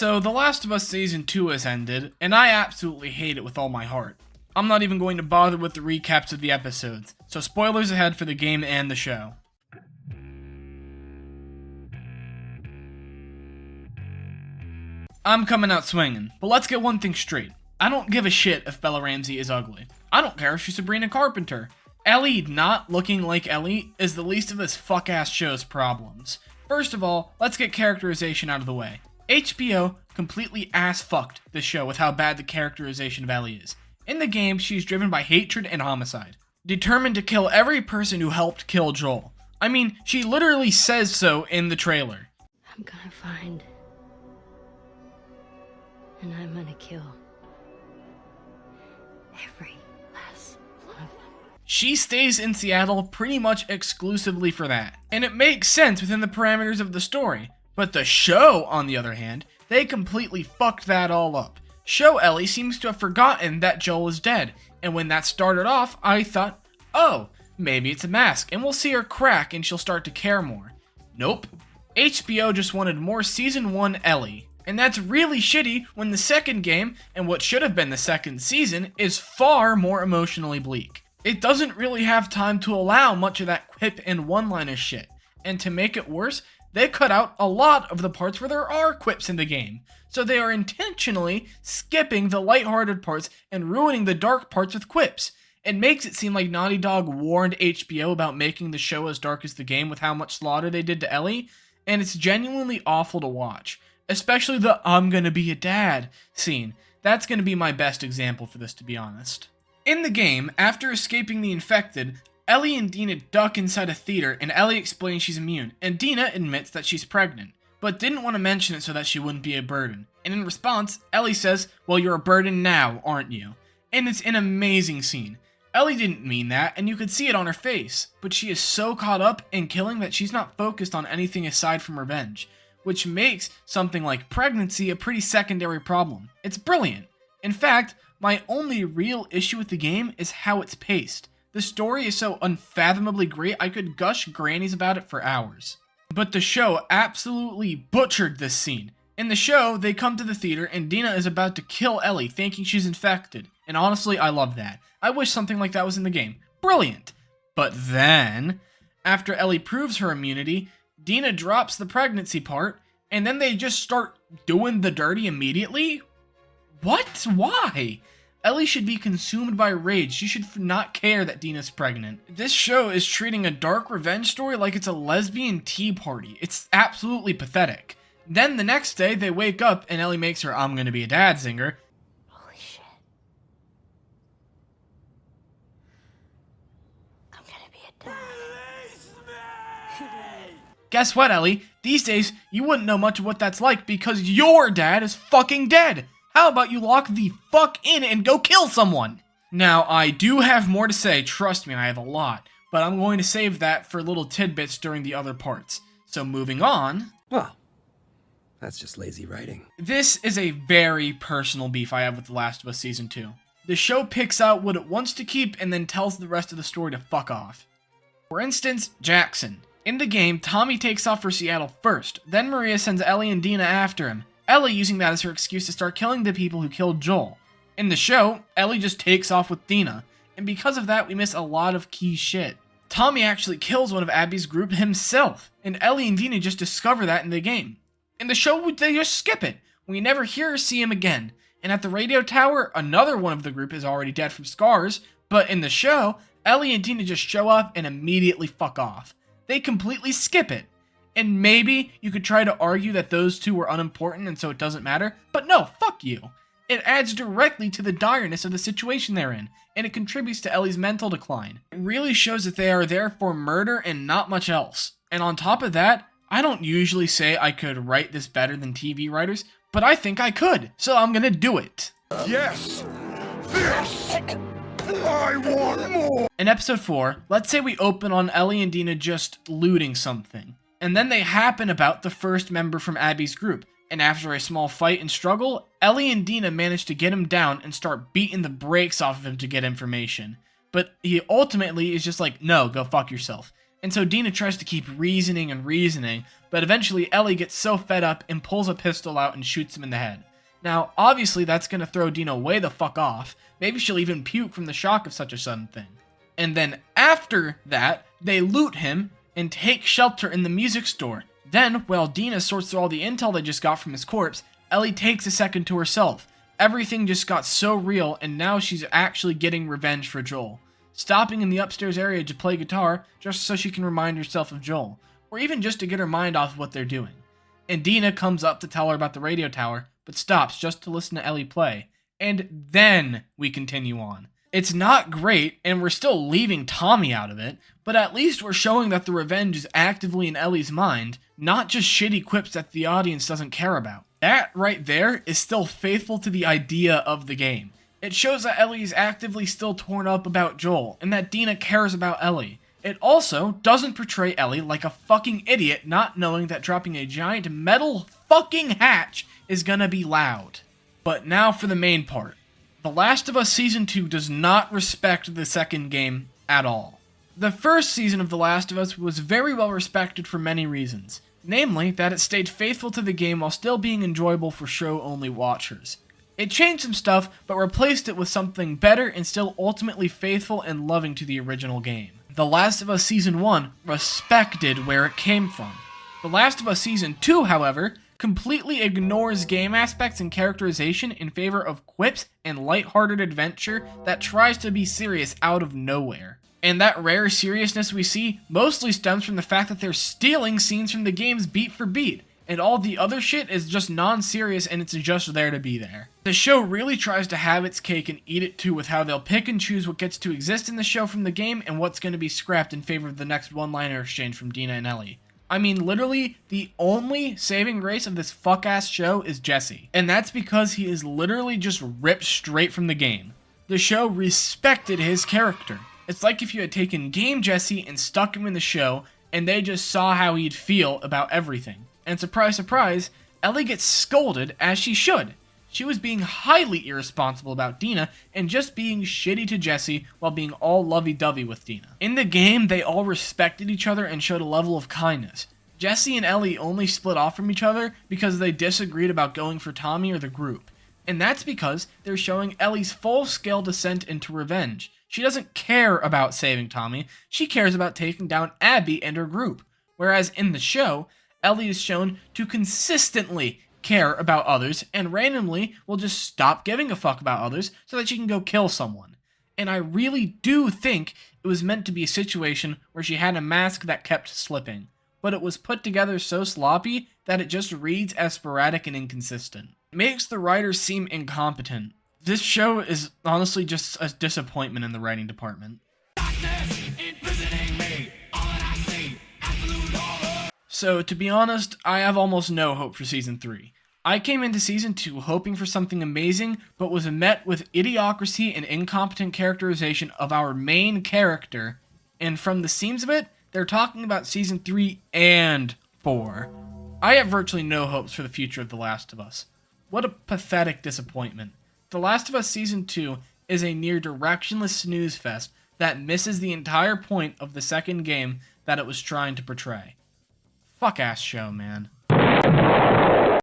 So, The Last of Us Season 2 has ended, and I absolutely hate it with all my heart. I'm not even going to bother with the recaps of the episodes, so spoilers ahead for the game and the show. I'm coming out swinging, but let's get one thing straight. I don't give a shit if Bella Ramsey is ugly. I don't care if she's Sabrina Carpenter. Ellie not looking like Ellie is the least of this fuck-ass show's problems. First of all, let's get characterization out of the way. HBO completely ass-fucked this show with how bad the characterization of Ellie is. In the game, she's driven by hatred and homicide, determined to kill every person who helped kill Joel. I mean, she literally says so in the trailer. I'm gonna find, and I'm gonna kill every last one of them. She stays in Seattle pretty much exclusively for that, and it makes sense within the parameters of the story. But the show, on the other hand, they completely fucked that all up. Show Ellie seems to have forgotten that Joel is dead, and when that started off, I thought, oh, maybe it's a mask, and we'll see her crack and she'll start to care more. Nope. HBO just wanted more Season 1 Ellie. And that's really shitty when the second game, and what should have been the second season, is far more emotionally bleak. It doesn't really have time to allow much of that quip and one-liner shit. And to make it worse, they cut out a lot of the parts where there are quips in the game. So they are intentionally skipping the lighthearted parts and ruining the dark parts with quips. It makes it seem like Naughty Dog warned HBO about making the show as dark as the game with how much slaughter they did to Ellie, and it's genuinely awful to watch. Especially the I'm gonna be a dad scene. That's gonna be my best example for this, to be honest. In the game, after escaping the infected, Ellie and Dina duck inside a theater and Ellie explains she's immune, and Dina admits that she's pregnant, but didn't want to mention it so that she wouldn't be a burden. And in response, Ellie says, well, you're a burden now, aren't you? And it's an amazing scene. Ellie didn't mean that, and you could see it on her face, but she is so caught up in killing that she's not focused on anything aside from revenge, which makes something like pregnancy a pretty secondary problem. It's brilliant. In fact, my only real issue with the game is how it's paced. The story is so unfathomably great, I could gush grannies about it for hours. But the show absolutely butchered this scene. In the show, they come to the theater and Dina is about to kill Ellie, thinking she's infected. And honestly, I love that. I wish something like that was in the game. Brilliant! But then, after Ellie proves her immunity, Dina drops the pregnancy part, and then they just start doing the dirty immediately? What? Why? Ellie should be consumed by rage. She should not care that Dina's pregnant. This show is treating a dark revenge story like it's a lesbian tea party. It's absolutely pathetic. Then the next day, they wake up and Ellie makes her I'm gonna be a dad zinger. Holy shit. I'm gonna be a dad. Guess what, Ellie? These days, you wouldn't know much of what that's like because your dad is fucking dead. How about you lock the fuck in and go kill someone? Now, I do have more to say, trust me, I have a lot, but I'm going to save that for little tidbits during the other parts. So moving on... Well, that's just lazy writing. This is a very personal beef I have with The Last of Us Season 2. The show picks out what it wants to keep and then tells the rest of the story to fuck off. For instance, Jackson. In the game, Tommy takes off for Seattle first, then Maria sends Ellie and Dina after him, Ellie using that as her excuse to start killing the people who killed Joel. In the show, Ellie just takes off with Dina, and because of that we miss a lot of key shit. Tommy actually kills one of Abby's group himself, and Ellie and Dina just discover that in the game. In the show, they just skip it. We never hear or see him again, and at the radio tower, another one of the group is already dead from scars, but in the show, Ellie and Dina just show up and immediately fuck off. They completely skip it. And maybe you could try to argue that those two were unimportant and so it doesn't matter, but no, fuck you. It adds directly to the direness of the situation they're in, and it contributes to Ellie's mental decline. It really shows that they are there for murder and not much else. And on top of that, I don't usually say I could write this better than TV writers, but I think I could, so I'm gonna do it. Yes! This! I want more! In episode 4, let's say we open on Ellie and Dina just looting something. And then they happen about the first member from Abby's group, and after a small fight and struggle, Ellie and Dina manage to get him down and start beating the brakes off of him to get information. But he ultimately is just like, no, go fuck yourself. And so Dina tries to keep reasoning and reasoning, but eventually Ellie gets so fed up and pulls a pistol out and shoots him in the head. Now, obviously that's gonna throw Dina way the fuck off. Maybe she'll even puke from the shock of such a sudden thing. And then after that, they loot him and take shelter in the music store. Then, while Dina sorts through all the intel they just got from his corpse, Ellie takes a second to herself. Everything just got so real, and now she's actually getting revenge for Joel. Stopping in the upstairs area to play guitar just so she can remind herself of Joel, or even just to get her mind off of what they're doing. And Dina comes up to tell her about the radio tower, but stops just to listen to Ellie play. And then we continue on. It's not great, and we're still leaving Tommy out of it, but at least we're showing that the revenge is actively in Ellie's mind, not just shitty quips that the audience doesn't care about. That right there is still faithful to the idea of the game. It shows that Ellie is actively still torn up about Joel, and that Dina cares about Ellie. It also doesn't portray Ellie like a fucking idiot not knowing that dropping a giant metal fucking hatch is gonna be loud. But now for the main part. The Last of Us Season 2 does not respect the second game at all. The first season of The Last of Us was very well respected for many reasons. Namely, that it stayed faithful to the game while still being enjoyable for show-only watchers. It changed some stuff, but replaced it with something better and still ultimately faithful and loving to the original game. The Last of Us Season 1 respected where it came from. The Last of Us Season 2, however, completely ignores game aspects and characterization in favor of quips and lighthearted adventure that tries to be serious out of nowhere. And that rare seriousness we see mostly stems from the fact that they're stealing scenes from the games beat for beat, and all the other shit is just non-serious and it's just there to be there. The show really tries to have its cake and eat it too with how they'll pick and choose what gets to exist in the show from the game and what's going to be scrapped in favor of the next one-liner exchange from Dina and Ellie. I mean, literally, the only saving grace of this fuck-ass show is Jesse. And that's because he is literally just ripped straight from the game. The show respected his character. It's like if you had taken Game Jesse and stuck him in the show, and they just saw how he'd feel about everything. And surprise, surprise, Ellie gets scolded as she should. She was being highly irresponsible about Dina and just being shitty to Jesse while being all lovey-dovey with Dina. In the game, they all respected each other and showed a level of kindness. Jesse and Ellie only split off from each other because they disagreed about going for Tommy or the group. And that's because they're showing Ellie's full-scale descent into revenge. She doesn't care about saving Tommy, she cares about taking down Abby and her group. Whereas in the show, Ellie is shown to consistently care about others and randomly will just stop giving a fuck about others so that she can go kill someone. And I really do think it was meant to be a situation where she had a mask that kept slipping, but it was put together so sloppy that it just reads as sporadic and inconsistent. It makes the writers seem incompetent. This show is honestly just a disappointment in the writing department. So, to be honest, I have almost no hope for Season 3. I came into Season 2 hoping for something amazing, but was met with idiocracy and incompetent characterization of our main character, and from the seams of it, they're talking about Season 3 and 4. I have virtually no hopes for the future of The Last of Us. What a pathetic disappointment. The Last of Us Season 2 is a near directionless snooze fest that misses the entire point of the second game that it was trying to portray. Fuck ass show, man.